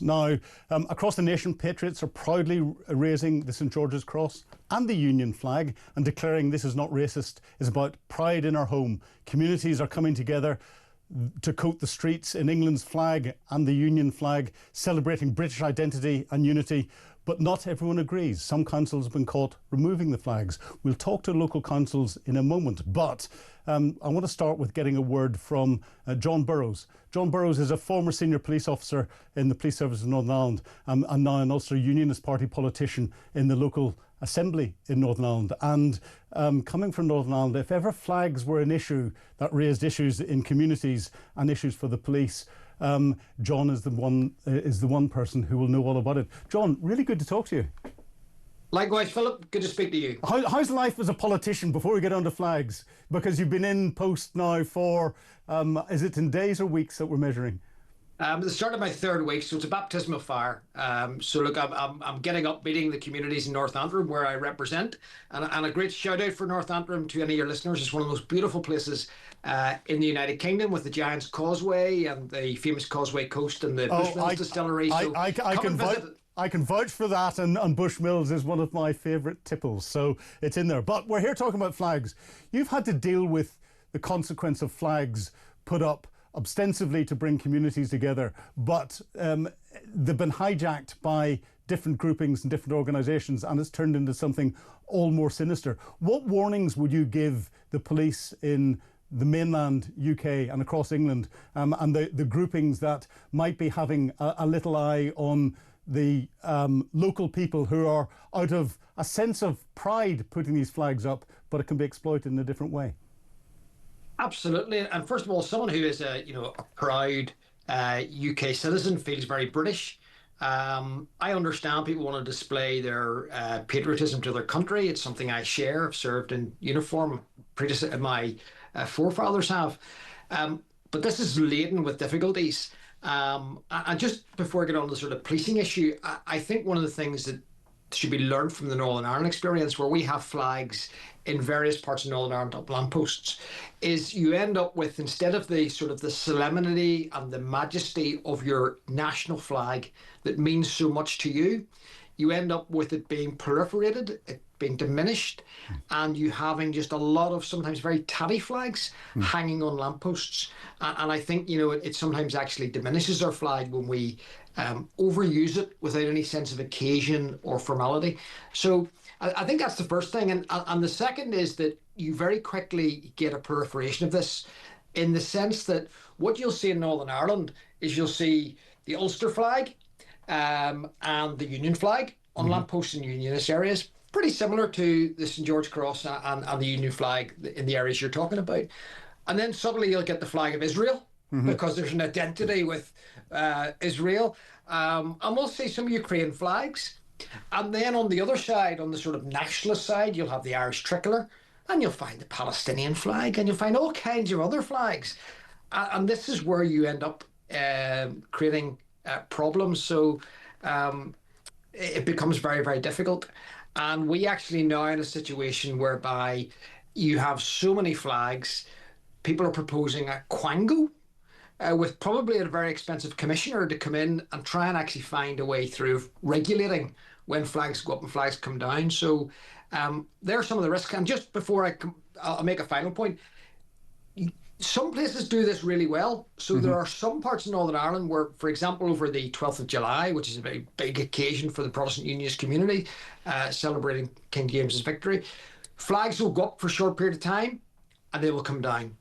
Now, across the nation, patriots are proudly raising the St George's Cross and the Union flag and declaring this is not racist. It's about pride in our home. Communities are coming together to coat the streets in England's flag and the Union flag, celebrating British identity and unity. But not everyone agrees. Some councils have been caught removing the flags. We'll talk to local councils in a moment, but I want to start with getting a word from John Burrows. John Burrows is a former senior police officer in the police service of Northern Ireland and now an Ulster Unionist Party politician in the local assembly in Northern Ireland. And coming from Northern Ireland, if ever flags were an issue that raised issues in communities and issues for the police, John is the one person who will know all about it. John, really good to talk to you. Likewise, Philip, good to speak to you. How's life as a politician before we get on to flags? Because you've been in post now for, is it in days or weeks that we're measuring? The start of my third week, so it's a baptism of fire. So look, I'm getting up, meeting the communities in North Antrim where I represent, and a great shout out for North Antrim to any of your listeners. It's one of the most beautiful places in the United Kingdom, with the Giant's Causeway and the famous Causeway Coast and the Bushmills distillery. So I can vouch for that, and Bushmills is one of my favourite tipples, so it's in there. But we're here talking about flags. You've had to deal with the consequence of flags put up ostensibly to bring communities together, but they've been hijacked by different groupings and different organisations, and it's turned into something all more sinister. What warnings would you give the police in the mainland UK and across England, and the groupings that might be having a little eye on the local people who are out of a sense of pride putting these flags up, but it can be exploited in a different way? Absolutely. And first of all, someone who is a proud UK citizen feels very British. I understand people want to display their patriotism to their country. It's something I share. I've served in uniform. My forefathers have. But this is laden with difficulties. And just before I get on to the sort of policing issue, I think one of the things that should be learned from the Northern Ireland experience, where we have flags in various parts of Northern Ireland up lampposts, is you end up with, instead of the sort of the solemnity and the majesty of your national flag that means so much to you, you end up with it being proliferated, it being diminished, and you having just a lot of sometimes very tatty flags hanging on lampposts. And I think, it sometimes actually diminishes our flag when we overuse it without any sense of occasion or formality. So I think that's the first thing. And the second is that you very quickly get a proliferation of this, in the sense that what you'll see in Northern Ireland is you'll see the Ulster flag and the Union flag on lampposts in Unionist areas, pretty similar to the St George Cross and the Union flag in the areas you're talking about. And then suddenly you'll get the flag of Israel, because there's an identity with Israel. And we'll see some Ukraine flags. And then on the other side, on the sort of nationalist side, you'll have the Irish tricolour, and you'll find the Palestinian flag, and you'll find all kinds of other flags. And this is where you end up creating problems. So it becomes very, very difficult. And we actually now are in a situation whereby you have so many flags, people are proposing a quango, with probably a very expensive commissioner to come in and try and actually find a way through regulating when flags go up and flags come down. So there are some of the risks. And just before I'll make a final point, some places do this really well. So there are some parts of Northern Ireland where, for example, over the 12th of July, which is a very big occasion for the Protestant Unionist community, celebrating King James's victory, flags will go up for a short period of time and they will come down.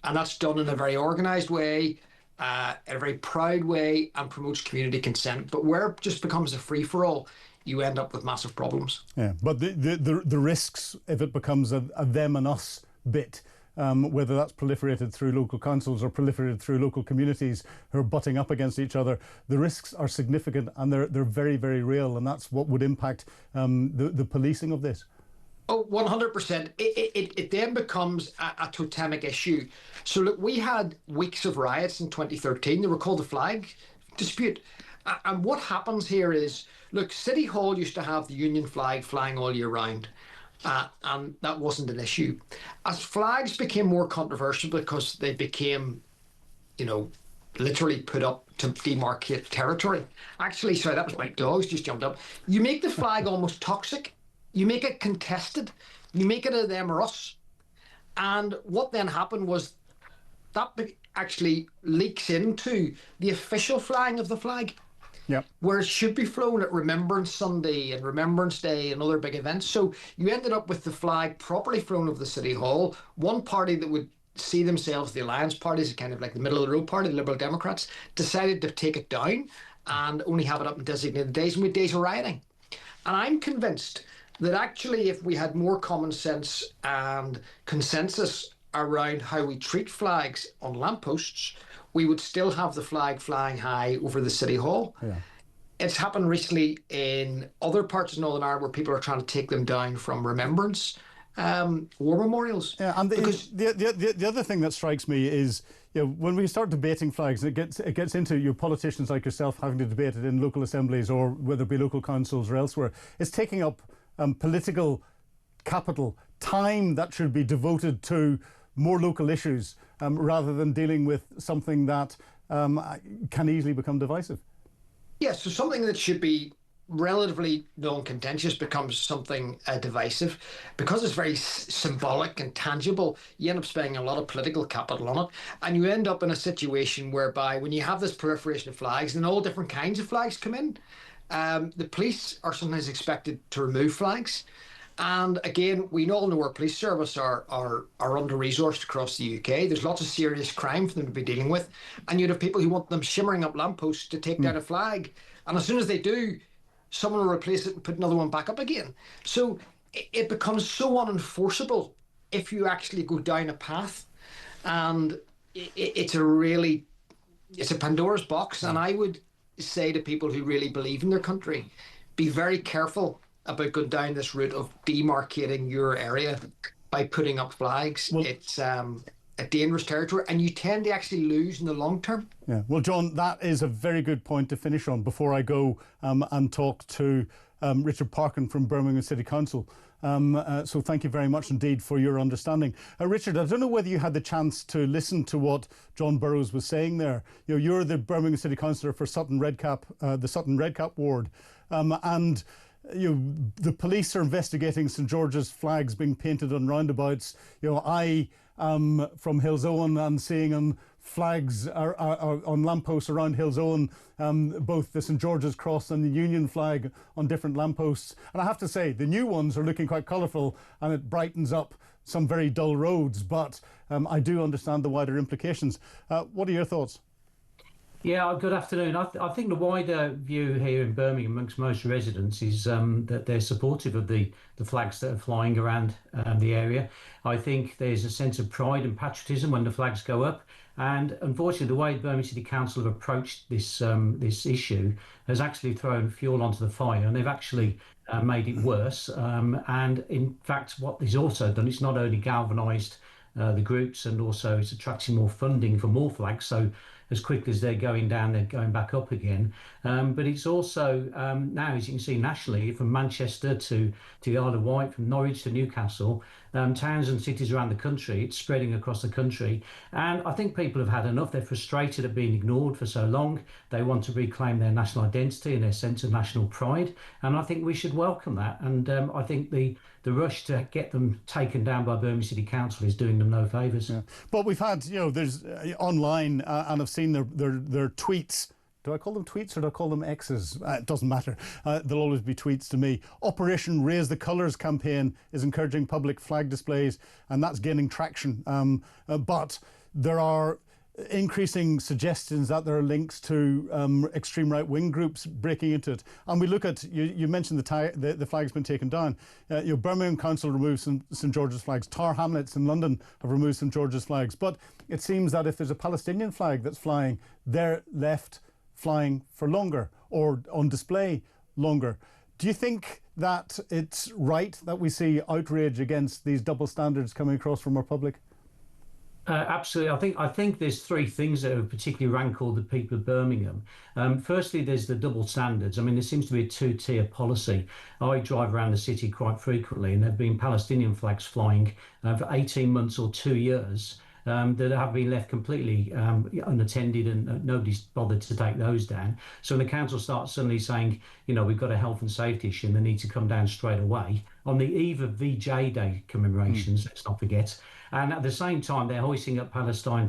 And that's done in a very organised way, in a very proud way, and promotes community consent. But where it just becomes a free-for-all, you end up with massive problems. Yeah, but the risks, if it becomes a them and us bit, whether that's proliferated through local councils or proliferated through local communities who are butting up against each other, the risks are significant, and they're very, very real, and that's what would impact the policing of this. Oh, 100%. It then becomes a totemic issue. So look, we had weeks of riots in 2013. They were called the flag dispute. And what happens here is, look, City Hall used to have the Union flag flying all year round. And that wasn't an issue. As flags became more controversial because they became, literally put up to demarcate territory. Actually, sorry, that was my dogs just jumped up. You make the flag almost toxic. You make it contested. You make it a them or us. And what then happened was that actually leaks into the official flying of the flag. Yep. Where it should be flown at Remembrance Sunday and Remembrance Day and other big events. So you ended up with the flag properly flown over the City Hall. One party that would see themselves, the Alliance parties, kind of like the middle of the road party, the Liberal Democrats, decided to take it down and only have it up in designated days, and with days of rioting. And I'm convinced that actually if we had more common sense and consensus around how we treat flags on lampposts, we would still have the flag flying high over the City Hall. Yeah. It's happened recently in other parts of Northern Ireland where people are trying to take them down from remembrance war memorials. Yeah, and the other thing that strikes me is, you know, when we start debating flags, it gets into your politicians like yourself having to debate it in local assemblies or whether it be local councils or elsewhere. It's taking up political capital, time that should be devoted to more local issues rather than dealing with something that can easily become divisive. Yes, so something that should be relatively non-contentious becomes something divisive. Because it's very symbolic and tangible, you end up spending a lot of political capital on it, and you end up in a situation whereby when you have this proliferation of flags and all different kinds of flags come in, the police are sometimes expected to remove flags. And again, we all know our police service are under-resourced across the UK. There's lots of serious crime for them to be dealing with. And you'd have people who want them shimmering up lampposts to take down a flag. And as soon as they do, someone will replace it and put another one back up again. So it becomes so unenforceable if you actually go down a path. And it's a Pandora's box. And I would say to people who really believe in their country, be very careful about going down this route of demarcating your area by putting up flags. Well, it's a dangerous territory, and you tend to actually lose in the long term. Yeah. Well, John, that is a very good point to finish on before I go and talk to Richard Parkin from Birmingham City Council. So thank you very much indeed for your understanding. Richard, I don't know whether you had the chance to listen to what John Burrows was saying there. You know, you're the Birmingham City Councillor for Sutton Redcap, the Sutton Redcap ward, and the police are investigating St George's flags being painted on roundabouts. You know, I am from Hillsowen and seeing flags are on lampposts around Hillsowen, both the St George's Cross and the Union flag on different lampposts. And I have to say, the new ones are looking quite colourful and it brightens up some very dull roads. But I do understand the wider implications. What are your thoughts? Yeah, good afternoon. I think the wider view here in Birmingham amongst most residents is that they're supportive of the flags that are flying around the area. I think there's a sense of pride and patriotism when the flags go up. And unfortunately, the way Birmingham City Council have approached this issue has actually thrown fuel onto the fire, and they've actually made it worse. And in fact, what it's also done, it's not only galvanised the groups, and also it's attracting more funding for more flags. So as quickly as they're going down, they're going back up again. But it's also now, as you can see nationally, from Manchester to the Isle of Wight, from Norwich to Newcastle, towns and cities around the country, it's spreading across the country. And I think people have had enough. They're frustrated at being ignored for so long. They want to reclaim their national identity and their sense of national pride. And I think we should welcome that. And I think the rush to get them taken down by Birmingham City Council is doing them no favours. Yeah. But we've had, there's online, and I've seen their tweets. Do I call them tweets or do I call them X's? It doesn't matter. They'll always be tweets to me. Operation Raise the Colours campaign is encouraging public flag displays, and that's gaining traction. But there are increasing suggestions that there are links to extreme right-wing groups breaking into it. And we look at, you mentioned the flag's been taken down. Birmingham Council removed some St George's flags. Tower Hamlets in London have removed St George's flags. But it seems that if there's a Palestinian flag that's flying, they're left flying for longer or on display longer. Do you think that it's right that we see outrage against these double standards coming across from our public? Absolutely. I think there's three things that have particularly rankled the people of Birmingham. Firstly, there's the double standards. I mean, there seems to be a two-tier policy. I drive around the city quite frequently, and there have been Palestinian flags flying for 18 months or 2 years that have been left completely unattended, and nobody's bothered to take those down. So when the council starts suddenly saying, we've got a health and safety issue and they need to come down straight away on the eve of VJ Day commemorations, let's not forget. And at the same time, they're hoisting up Pakistan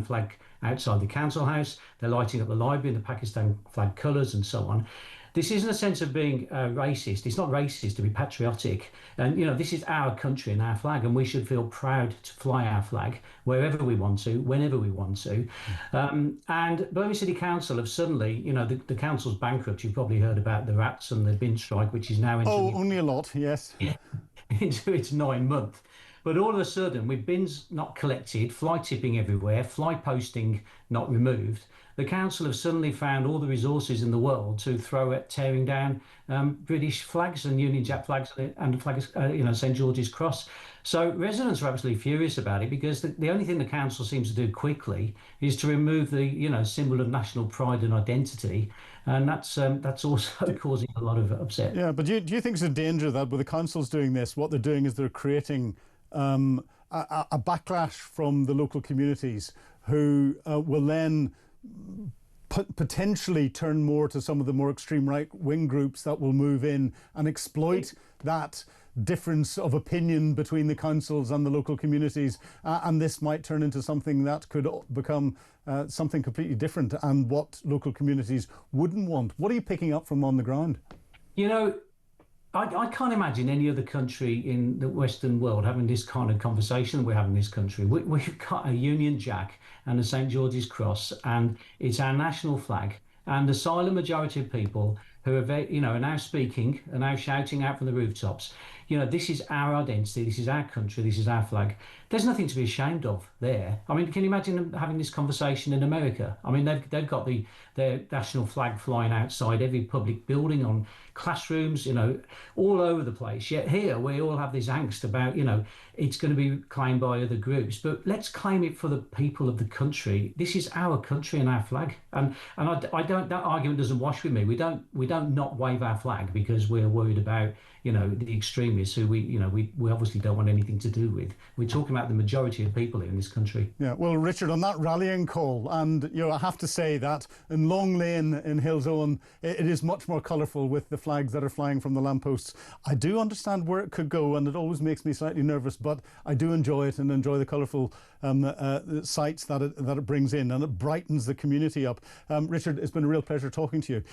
flag outside the council house. They're lighting up the library in the Pakistan flag colours and so on. This isn't a sense of being racist. It's not racist to be patriotic. And, this is our country and our flag, and we should feel proud to fly our flag wherever we want to, whenever we want to. And Birmingham City Council have suddenly, the council's bankrupt. You've probably heard about the rats and the bin strike, which is now into only a lot, yes. into its 9th month. But all of a sudden, with bins not collected, fly tipping everywhere, fly posting not removed, the council have suddenly found all the resources in the world to throw at tearing down British flags and Union Jack flags and flags, St George's Cross. So residents are absolutely furious about it, because the only thing the council seems to do quickly is to remove the symbol of national pride and identity, and that's also causing a lot of upset. Yeah, but do you think there's a danger that with the councils doing this, what they're doing is they're creating a backlash from the local communities who will then potentially turn more to some of the more extreme right-wing groups that will move in and exploit that difference of opinion between the councils and the local communities, and this might turn into something that could become something completely different and what local communities wouldn't want. What are you picking up from on the ground? I can't imagine any other country in the Western world having this kind of conversation that we're having in this country. We've got a Union Jack and a St George's Cross, and it's our national flag. And the silent majority of people who are are now speaking, are now shouting out from the rooftops, this is our identity, this is our country, this is our flag. There's nothing to be ashamed of there. I mean, can you imagine them having this conversation in America? I mean, they've got their national flag flying outside every public building, on classrooms, all over the place. Yet here we all have this angst about, it's going to be claimed by other groups, but let's claim it for the people of the country. This is our country and our flag. And I don't, that argument doesn't wash with me. We don't not wave our flag because we're worried about, the extremists who we obviously don't want anything to do with. We're talking about the majority of people here in this country. Yeah, well, Richard, on that rallying call, and I have to say that in Long Lane in Hillsowen, it is much more colourful with the flags that are flying from the lampposts. I do understand where it could go, and it always makes me slightly nervous, but I do enjoy it and enjoy the colourful sights that it brings in, and it brightens the community up. Richard, it's been a real pleasure talking to you.